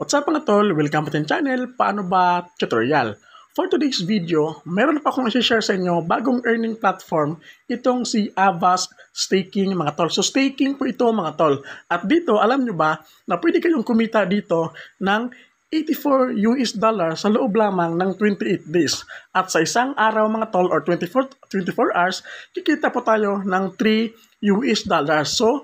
What's up mga tol? Welcome to the channel, Paano Ba Tutorial. For today's video, meron pa akong i-share sa inyo bagong earning platform, itong si Avast Staking mga tol. So staking po ito mga tol. At dito, alam nyo ba na pwede kayong kumita dito ng $84 sa loob lamang ng 28 days. At sa isang araw mga tol or 24 hours, kikita po tayo ng $3. So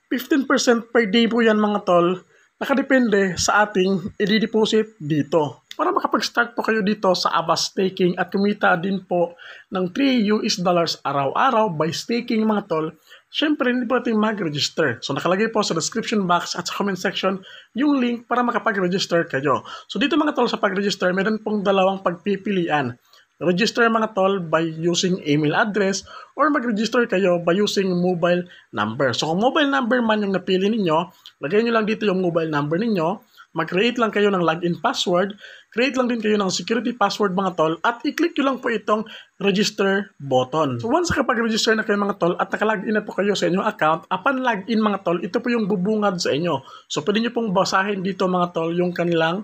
15% per day po yan mga tol. Nakadepende sa ating i-deposit dito. Para makapag-start po kayo dito sa Avast Staking at kumita din po ng $3 araw-araw by staking mga tol, syempre hindi po natin mag-register. So nakalagay po sa description box at sa comment section yung link para makapag-register kayo. So dito mga tol sa pag-register, meron pong dalawang pagpipilian. Register mga tol by using email address or mag-register kayo by using mobile number. So kung mobile number man yung napili ninyo, lagay nyo lang dito yung mobile number ninyo, mag-create lang kayo ng login password, create lang din kayo ng security password mga tol, at i-click nyo lang po itong register button. So once kapag-register na kayo mga tol at nakalagin na po kayo sa inyong account, upon login mga tol, ito po yung bubungad sa inyo. So pwede nyo pong basahin dito mga tol yung kanilang,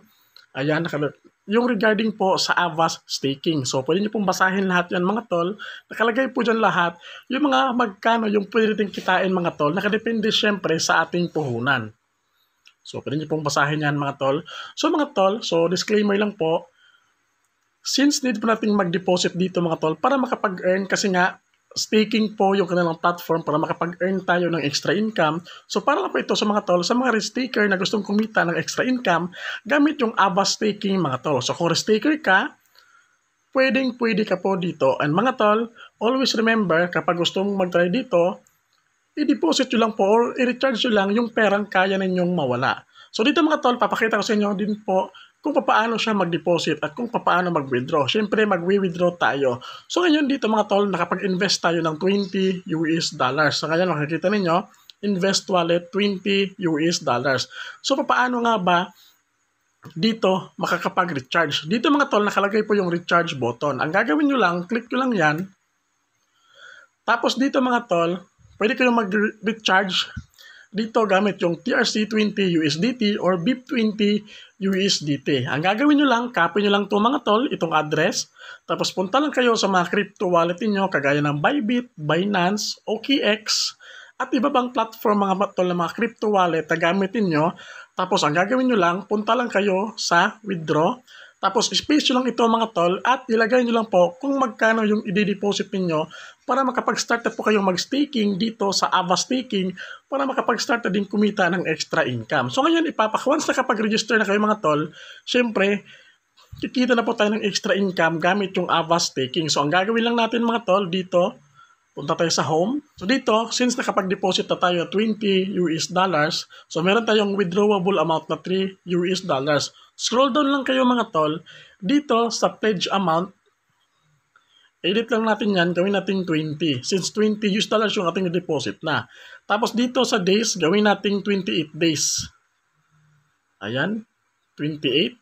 ayan, yung regarding po sa Avast Staking. So, pwede nyo pong basahin lahat yan mga tol. Nakalagay po dyan lahat yung mga magkano yung pwede natin kitain mga tol. Nakadepende syempre sa ating puhunan. So, pwede nyo pong basahin yan mga tol. So, mga tol, so disclaimer lang po. Since need po natin mag-deposit dito mga tol para makapag-earn kasi nga staking po yung kanilang platform para makapag-earn tayo ng extra income. So para lang po ito sa mga tol, sa mga risk-taker na gustong kumita ng extra income, gamit yung Avast Staking mga tol. So kung risk-taker ka, pwede ka po dito. And mga tol, always remember kapag gustong mag-try dito, i-deposit nyo lang po or i-recharge nyo lang yung perang kaya ninyong mawala. So dito mga tol, papakita ko sa inyo din po kung paano siya mag-deposit at kung paano mag-withdraw. Siyempre, mag-withdraw tayo. So ngayon dito mga tol, nakapag-invest tayo ng $20. So ngayon makikita ninyo, invest wallet $20. So paano nga ba dito makakapag-recharge? Dito mga tol, nakalagay po yung recharge button. Ang gagawin nyo lang, click nyo lang yan. Tapos dito mga tol, pwede kayong mag-recharge dito gamit yung TRC20 USDT or BIP20 USDT. Ang gagawin nyo lang, copy nyo lang ito mga tol, itong address. Tapos punta lang kayo sa mga crypto wallet niyo kagaya ng Bybit, Binance, OKX, at iba bang platform mga tol na mga crypto wallet na gamitin nyo. Tapos ang gagawin nyo lang, punta lang kayo sa withdraw. Tapos space nyo lang ito mga tol at ilagay nyo lang po kung magkano yung i-deposit niyo para makapag-start na po kayong mag-staking dito sa Avast Staking para makapag-start na din kumita ng extra income. So ngayon, once na kapag-register na kayo mga tol, syempre, kikita na po tayo ng extra income gamit yung Avast Staking. So ang gagawin lang natin mga tol, dito, punta tayo sa home. So dito, since nakapag-deposit na tayo $20, so meron tayong withdrawable amount na $3. Scroll down lang kayo mga tol. Dito sa pledge amount, edit lang natin yan, gawin natin 20. Since $20 yung ating deposit na. Tapos dito sa days, gawin natin 28 days. Ayan, 28.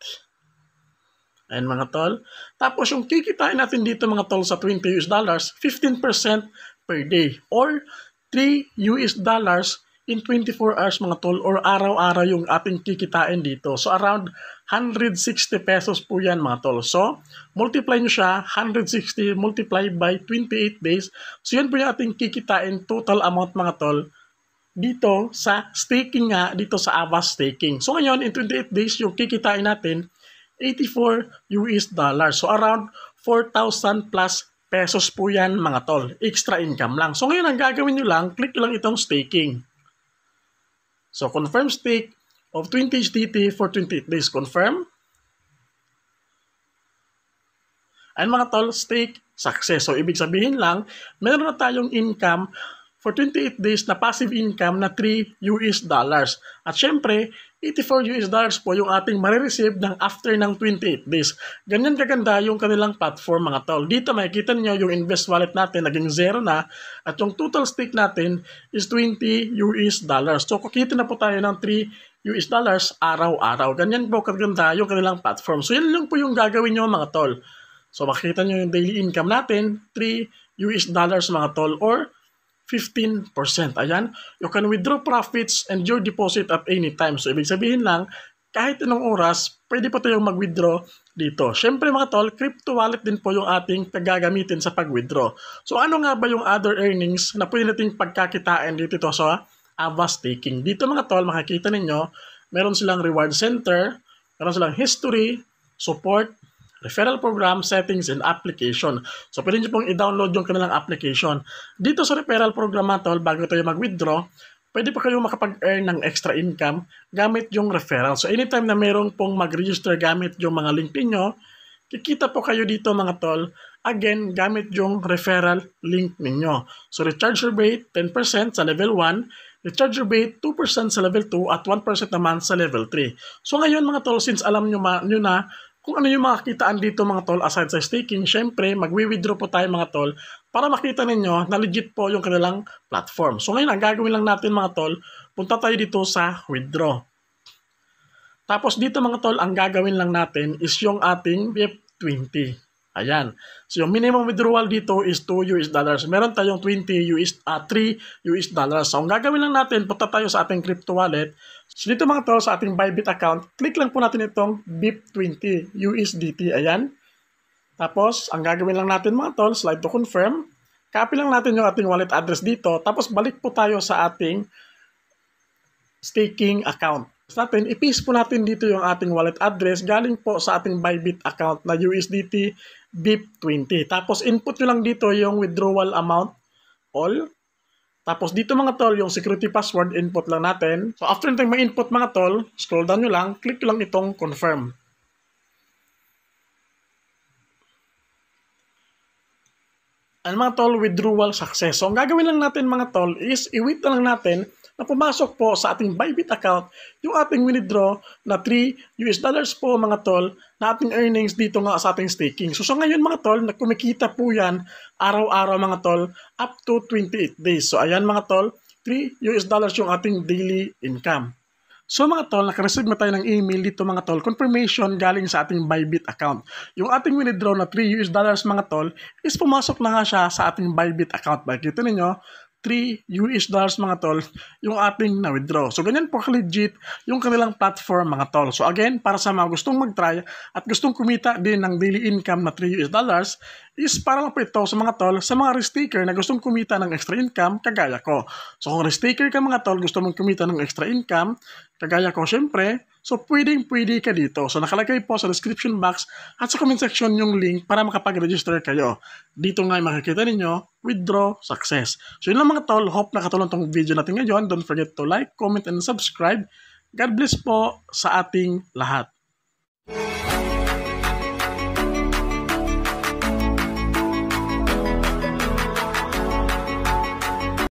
Ayan mga tol. Tapos yung kikitain natin dito mga tol sa $20, 15% per day or $3 in 24 hours mga tol or araw-araw yung ating kikitain dito. So around 160 pesos po yan mga tol. So multiply nyo siya, 160 multiply by 28 days. So yan po yung ating kikitain total amount mga tol dito sa staking nga, dito sa Avast Staking. So ngayon in 28 days yung kikitain natin $84. So around 4,000 plus pesos po yan mga tol. Extra income lang. So ngayon ang gagawin nyo lang, click nyo lang itong staking. So confirm stake of 20 HTT for 28 days. Confirm. And mga tol, stake success. So ibig sabihin lang, meron na tayong income for 28 days na passive income na $3. At syempre, $84 po yung ating marireceive ng after ng 28 days. Ganyan kaganda yung kanilang platform mga tol. Dito makikita niyo yung invest wallet natin naging 0 na at yung total stake natin is $20. So kukita na po tayo ng $3 araw-araw. Ganyan po kaganda yung kanilang platform. So yan lang po yung gagawin nyo mga tol. So makikita nyo yung daily income natin, $3 mga tol or 15%. Ayan, you can withdraw profits and your deposit at any time. So, ibig sabihin lang, kahit anong oras, pwede po tayong mag-withdraw dito. Siyempre mga tol, crypto wallet din po yung ating gagamitin sa pag-withdraw. So ano nga ba yung other earnings na pwede nating pagkakitaan dito sa Ava Staking? Dito mga tol, makikita ninyo, meron silang reward center, meron silang history, support, referral program, settings, and application. So pwede nyo pong i-download yung kanilang application. Dito sa referral program mga tol, bago tayo mag-withdraw, pwede pa kayong makapag-earn ng extra income gamit yung referral. So anytime na meron pong mag-register gamit yung mga link ninyo, kikita po kayo dito mga tol, again, gamit yung referral link ninyo. So recharge rate 10% sa level 1, recharge rate 2% sa level 2, at 1% naman sa level 3. So ngayon mga tol, since alam nyo na kung ano yung makakitaan dito mga tol aside sa staking, syempre magwi-withdraw po tayo mga tol para makita ninyo na legit po yung kanilang platform. So ngayon ang gagawin lang natin mga tol, punta tayo dito sa withdraw. Tapos dito mga tol, ang gagawin lang natin is yung ating BIP20. Ayan. So yung minimum withdrawal dito is $2. Meron tayong 3 US dollars. So ang gagawin lang natin, punta tayo sa ating crypto wallet. So dito mga tol, sa ating Bybit account, click lang po natin itong BIP20 USDT. Ayan. Tapos ang gagawin lang natin mga tol, slide to confirm. Copy lang natin yung ating wallet address dito. Tapos balik po tayo sa ating staking account. So natin, i-paste po natin dito yung ating wallet address galing po sa ating Bybit account na USDT BIP20. Tapos input nyo lang dito yung withdrawal amount, all. Tapos dito mga tol, yung security password, input lang natin. So after natin ma-input mga tol, scroll down nyo lang, click lang itong confirm. And mga tol, withdrawal success. So ang gagawin lang natin mga tol is i-wait na lang natin na pumasok po sa ating Bybit account yung ating withdraw na $3 po mga tol na ating earnings dito nga sa ating staking. So ngayon mga tol, kumikita po yan araw-araw mga tol up to 28 days. So ayan mga tol, $3 yung ating daily income. So mga tol, nakareceive na tayo ng email dito mga tol, confirmation galing sa ating Bybit account. Yung ating withdraw na $3 mga tol is pumasok na nga siya sa ating Bybit account. Makikita ninyo, $3 mga tol yung ating na-withdraw. So ganyan po legit yung kanilang platform mga tol. So again, para sa mga gustong mag-try at gustong kumita din ng daily income na $3 is para lang po ito sa mga tol, sa mga restaker na gustong kumita ng extra income kagaya ko. So kung restaker ka mga tol, gusto mong kumita ng extra income kagaya ko syempre, so pwede ka dito. So nakalagay po sa description box at sa comment section yung link para makapag-register kayo. Dito nga makikita ninyo, withdraw success. So yun lang mga tol, hope nakatulong tong video natin ngayon. Don't forget to like, comment, and subscribe. God bless po sa ating lahat.